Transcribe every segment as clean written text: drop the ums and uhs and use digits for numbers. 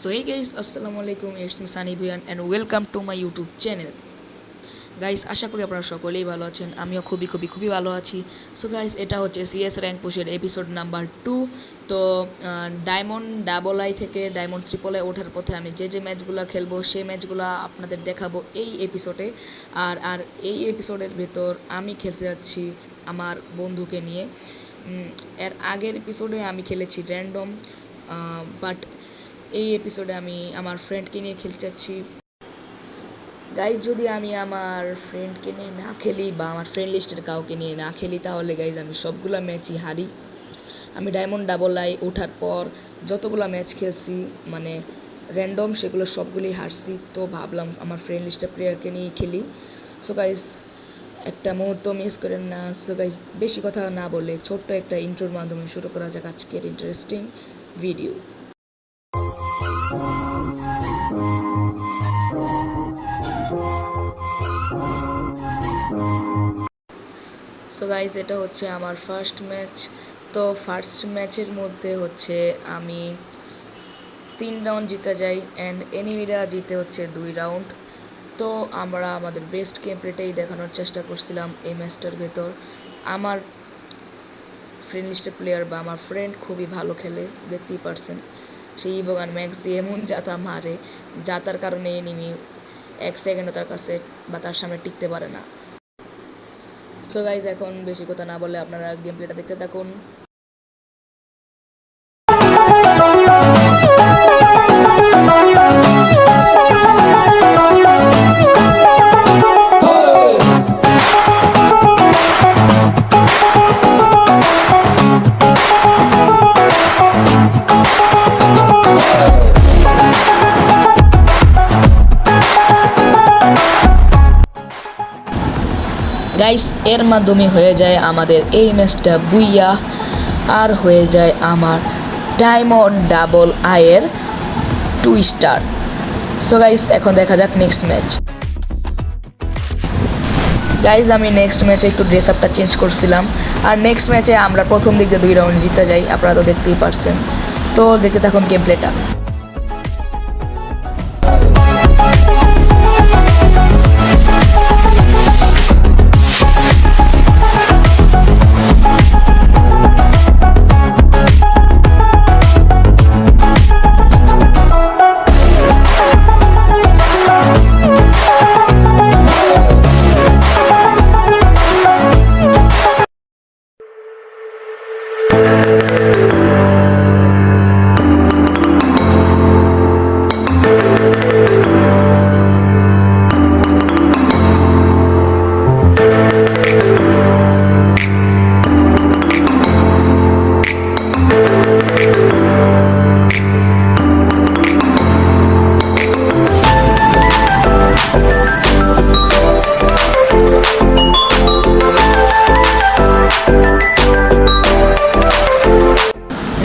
So hey guys, assalamualaikum, it's me Sani Bhuyan and welcome to my YouTube channel. Guys, আশা করি আপনারা সকলেই ভালো আছেন। আমিও খুবই ভালো আছি। সো গাইস, এটা হচ্ছে সিএস র্যাঙ্ক পুশের এপিসোড নাম্বার 2। তো ডায়মন্ড ডাবল আই থেকে ডায়মন্ড ট্রিপল আই ওঠার পথে আমি যে ম্যাচগুলো খেলবো সেই ম্যাচগুলো আপনাদের দেখাবো এই এপিসোডে। আর এই এপিসোডের ভেতর আমি খেলতে যাচ্ছি আমার বন্ধুকে নিয়ে। এর আগের এপিসোডে আমি খেলেছি র্যান্ডম, বাট এই এপিসোডে আমি আমার ফ্রেন্ডকে নিয়ে খেলতে যাচ্ছি। গাইজ, যদি আমি আমার ফ্রেন্ডকে নিয়ে না খেলি বা আমার ফ্রেন্ড লিস্টের কাউকে নিয়ে না খেলি তাহলে গাইজ আমি সবগুলো ম্যাচই হারি। আমি ডায়মন্ড ডাবল আই ওঠার পর যতগুলো ম্যাচ খেলছি মানে র্যান্ডম, সেগুলো সবগুলোই হারছি। তো ভাবলাম আমার ফ্রেন্ড লিস্টের প্লেয়ারকে নিয়ে খেলি। সো গাইজ, একটা মুহূর্ত মিস করেন না। সো গাইজ, বেশি কথা না বলে ছোট্ট একটা ইন্ট্রোর মাধ্যমে শুরু করা যাক আজকের ইন্টারেস্টিং ভিডিও। সো গাইজ, এটা হচ্ছে আমার ফার্স্ট ম্যাচ। তো ফার্স্ট ম্যাচের মধ্যে হচ্ছে আমি 3 রাউন্ড জিতে যাই অ্যান্ড এনিমিরা জিতে হচ্ছে 2 রাউন্ড। তো আমরা আমাদের বেস্ট গেম প্লেটাই দেখানোর চেষ্টা করছিলাম এই ম্যাচটার ভেতর। আমার ফ্রেন্ড লিস্টের প্লেয়ার বা আমার ফ্রেন্ড খুবই ভালো খেলে, দেখতেই পারছেন। সেই ইভোগান ম্যাক্স দিয়ে এমন জাতা মারে, জাতার কারণে এনিমি 1 সেকেন্ডও তার কাছে বা তার সামনে টিকতে পারে না। সো গাইজ, এখন বেশি কথা না বলে আপনারা গেম প্লেটা দেখতে থাকুন। গাইস, এর মাধ্যমে হয়ে যায় আমাদের এই ম্যাচটা বুইয়া, আর হয়ে যায় আমার ডায়মন্ড ডাবল আইয়ের 2 স্টার। সো গাইস, এখন দেখা যাক নেক্সট ম্যাচ। গাইজ, আমি নেক্সট ম্যাচে একটু ড্রেস আপটা চেঞ্জ করছিলাম, আর নেক্সট ম্যাচে আমরা প্রথম দিক দিয়ে 2 রাউন্ড জিতে যাই। আপনারা তো দেখতেই পারছেন। তো দেখতে থাকুন গেম প্লেটা।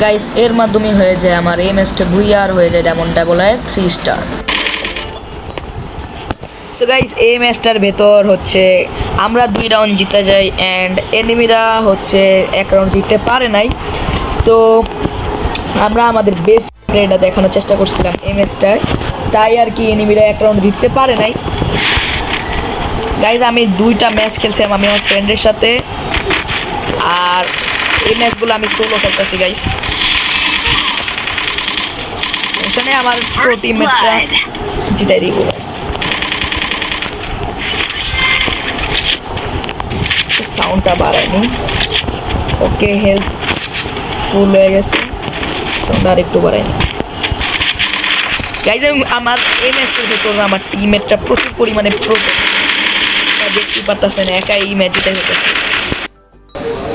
গাইস, এর মাধ্যমে হয়ে যায় আমার এই ম্যাচটা বুইয়া, আর হয়ে যায় ডায়মন্ড ডাবল আইয়ের 3 স্টার। সো গাইস, এই ম্যাচটার ভেতর হচ্ছে আমরা 2 রাউন্ড জিতে যাই অ্যান্ড এনিমিরা হচ্ছে 1 রাউন্ড জিততে পারে নাই। তো আমরা আমাদের বেস্ট প্লেটা দেখানোর চেষ্টা করছিলাম এই ম্যাচটায়, তাই আর কি এনিমিরা 1 রাউন্ড জিততে পারে নাই। গাইজ, আমি 2টা ম্যাচ খেলছিলাম আমি আমার ফ্রেন্ডের সাথে, আর এই ম্যাচগুলো আমি সোলো খেলতেছি। গাইজ, সেখানে আমার প্রো টিমমেটরা জিতাই দিব। সাউন্ডটা বাড়ায়নি। ওকে, হেলথ ফুল হয়ে গেছে, সাউন্ডটা আর একটু বাড়ায়নি। গাইজ, আমার এই ম্যাচটার ভেতর আমার টিমমেটরা প্রচুর পরিমাণে প্রো, দেখতে পারতেছেন একাই এই ম্যাচ জিতে হতেছে।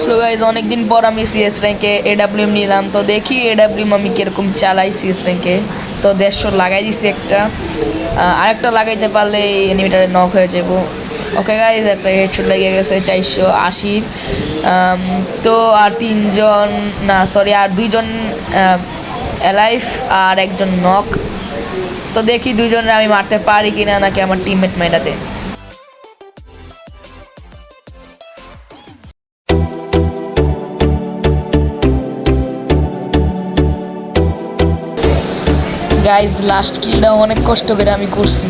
সো গাইজ, অনেকদিন পর আমি সিএস র্যাঙ্কে এডাব্লিউএম নিলাম। তো দেখি এডাব্লিউএম আমি কীরকম চালাই সিএস র্যাঙ্কে। তো 150 লাগাই দিচ্ছি একটা, আরেকটা লাগাইতে পারলে এনিমিটারে নক হয়ে যাব। ওকে গাইজ, একটা হেডশট লেগে গেছে 480। তো আর 2 জন অ্যালাইভ আর 1 জন নক। তো দেখি 2 জনের আমি মারতে পারি কিনা, নাকি আমার টিমমেট মেটা দেয়। গাইজ লাস্ট কিলটা অনেক কষ্ট করে আমি করছি।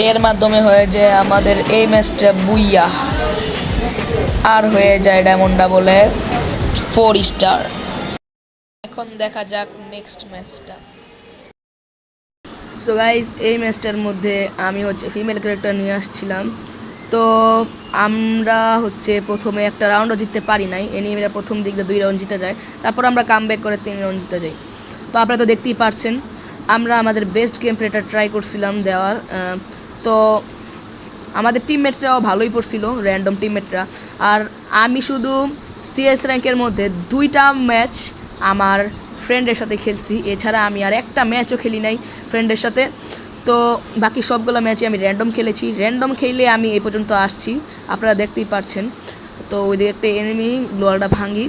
এর মাধ্যমে হয়ে যায় আমাদের এই ম্যাচটা বুইয়া, আর হয়ে যায় ডায়মন্ড ডাবলে 4 স্টার। এখন দেখা যাক নেক্সট ম্যাচটা। সো গাইস, এই ম্যাচটার মধ্যে আমি হচ্ছে ফিমেল ক্যারেক্টার নিয়ে আসছিলাম। তো আমরা হচ্ছে প্রথমে একটা রাউন্ডও জিততে পারি নাই, এনিমিরা প্রথম দিক দিয়ে 2 রাউন্ড জিতে যায়, তারপর আমরা কাম ব্যাক করে 3 রাউন্ড জিতে যাই। তো আপনারা তো দেখতেই পারছেন আমরা আমাদের বেস্ট গেম প্লেটা ট্রাই করছিলাম দেওয়ার। তো আমাদের টিমমেটরাও ভালোই পড়ছিল, র্যান্ডম টিমমেটরা। আর আমি শুধু সিএস র্যাঙ্কের মধ্যে 2টা ম্যাচ আমার ফ্রেন্ডের সাথে খেলছি, এছাড়া আমি আর একটা ম্যাচও খেলি নাই ফ্রেন্ডের সাথে। তো বাকি সবগুলো ম্যাচে আমি র্যান্ডম খেলেছি। র্যান্ডম খেলে আমি এই পর্যন্ত আসছি, আপনারা দেখতেই পারছেন। তো ওই দিকে একটা এনিমি গ্লোয়ালটা ভাঙি।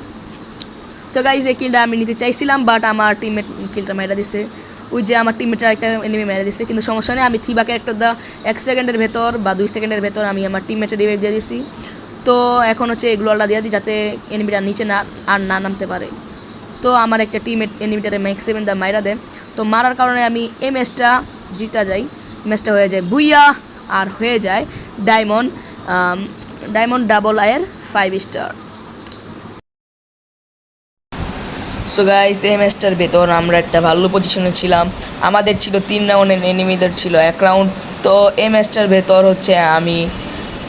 সো গাইজ, এই কিলটা আমি নিতে চাইছিলাম, বাট আমার টিমমেট কিলটা মেরে দিছে। ওই যে আমার টিমমেটের একটা এনিমি মেরে দিছে, কিন্তু সমস্যা নেই, আমি থিবা ক্যারেক্টার 1 সেকেন্ডের ভেতর বা 2 সেকেন্ডের ভেতর আমি আমার টিমমেটের রিভাইভ দিয়ে দিছি। তো এখন হচ্ছে এই গ্লোয়ালটা দিয়ে দিই যাতে এনিমিটা নিচে না নামতে পারে। তো আমার একটা টিমমেট এনিমিটারে ম্যাক্সিমাম দা মাইরা দেয়। তো মারার কারণে আমি এই ম্যাচটা জিতা যাই। ম্যাচটা হয়ে যায় বুইয়া, আর হয়ে যায় ডায়মন্ড ডাবল আয়ের 5 স্টার। সো গাইস, এই ম্যাচটার ভেতর আমরা একটা ভালো পজিশনে ছিলাম। আমাদের ছিল 3 রাউন্ডের, এনিমিদের ছিল 1 রাউন্ড। তো এই ম্যাচটার ভেতর হচ্ছে আমি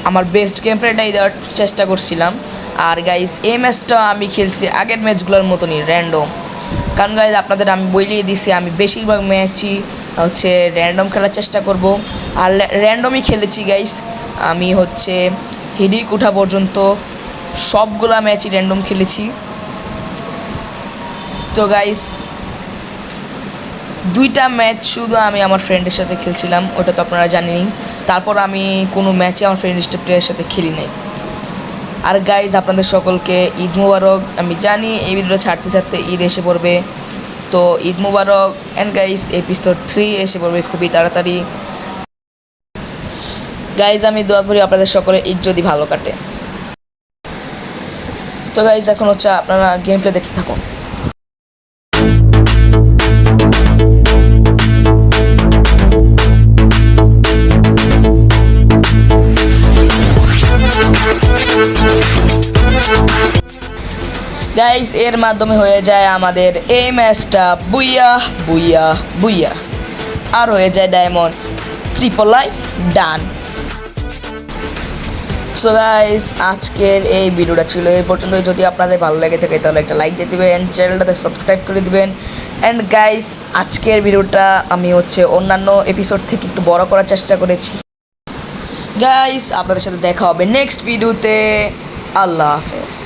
আমার বেস্ট গেম প্লেটাই দেওয়ার চেষ্টা করছিলাম। আর গাইস, এই ম্যাচটা আমি খেলছি আগের ম্যাচগুলোর মতনই র্যান্ডম। কারণ গাইস, আপনাদের আমি বলেই দিছি আমি বেশিরভাগ ম্যাচই হচ্ছে র্যান্ডম খেলার চেষ্টা করব। আর র্যান্ডমই খেলেছি গাইস। আমি হচ্ছে হিডিক উঠা পর্যন্ত সবগুলা ম্যাচই র্যান্ডম খেলেছি। তো গাইস, 2টা ম্যাচ শুধু আমি আমার ফ্রেন্ডের সাথে খেলছিলাম, ওটা তো আপনারা জানেনই। তারপর আমি কোনো ম্যাচে আমার ফ্রেন্ডের প্লেয়ারের সাথে খেলি নাই। আর গাইস, আপনাদের সকলকে ঈদ মুবারক। আমি জানি এই ভিডিওটা ছাড়তে ছাড়তে ঈদ এসে পড়বে, তো ঈদ মুবারক। অ্যান্ড গাইস, এপিসোড 3 এসে পড়বে খুবই তাড়াতাড়ি। গাইস, আমি দোয়া করি আপনাদের সকলে ঈদ যদি ভালো কাটে। তো গাইস, এখন হচ্ছে আপনারা গেম প্লে দেখতে থাকুন। গাইস, এর মাধ্যমে হয়ে যায় আমাদের এই ম্যাচটা বুইয়া বুইয়া বুইয়া, আর হয়ে যায় diamond triple I done. So guys, আজকের এই ভিডিওটা ছিল এই পর্যন্ত। যদি আপনাদের ভালো লেগে থাকে তাহলে একটা লাইক দিয়ে দেবেন, চ্যানেলটাতে সাবস্ক্রাইব করে দিবেন। অ্যান্ড গাইস, আজকের ভিডিওটা আমি হচ্ছে অন্যান্য এপিসোড থেকে একটু বড় করার চেষ্টা করেছি। গাইস, আপনাদের সাথে দেখা হবে নেক্সট ভিডিওতে। আল্লাহ হাফেজ।